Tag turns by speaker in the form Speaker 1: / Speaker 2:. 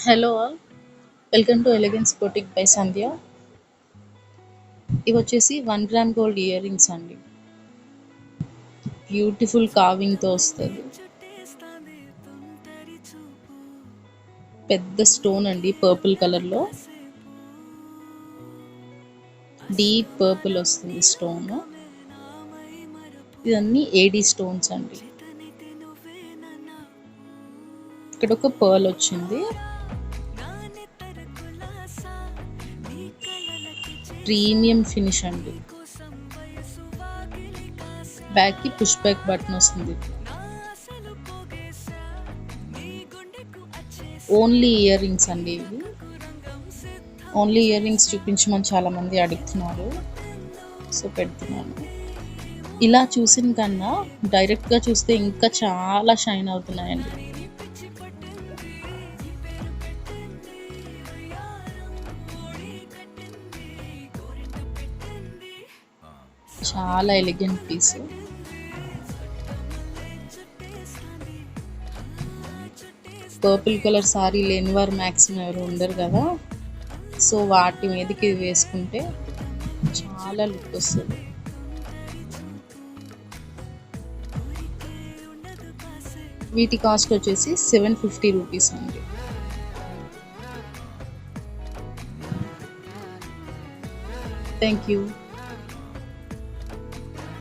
Speaker 1: Hello all, welcome to elegance boutique by Sandhya. ఇవి వచ్చేసి 1 gram gold ear rings అండి. Beautiful కార్వింగ్తో వస్తుంది. పెద్ద స్టోన్ అండి, పర్పుల్ కలర్లో డీప్ పర్పుల్ వస్తుంది స్టోన్. ఇవన్నీ ఏడీ స్టోన్స్ అండి. ఇక్కడ ఒక పర్ల్ వచ్చింది. ప్రీమియం ఫినిష్ అండి. బ్యాక్ కి పుష్ బ్యాక్ బటన్ వస్తుంది. ఓన్లీ ఇయర్ రింగ్స్ అండి ఇవి. ఓన్లీ ఇయర్ రింగ్స్ చూపించమని చాలా మంది అడుగుతున్నారు, సో పెడుతున్నాను. ఇలా చూసిన కన్నా డైరెక్ట్గా చూస్తే ఇంకా చాలా షైన్ అవుతున్నాయండి. చాలా elegant piece. Purple colour sari లేని వారు మ్యాక్సిమం ఎవరు ఉండరు కదా, సో వాటి మీదకి ఇది వేసుకుంటే చాలా లుక్ వస్తుంది. వీటి కాస్ట్ వచ్చేసి 750 రూపీస్ అండి. Thank you.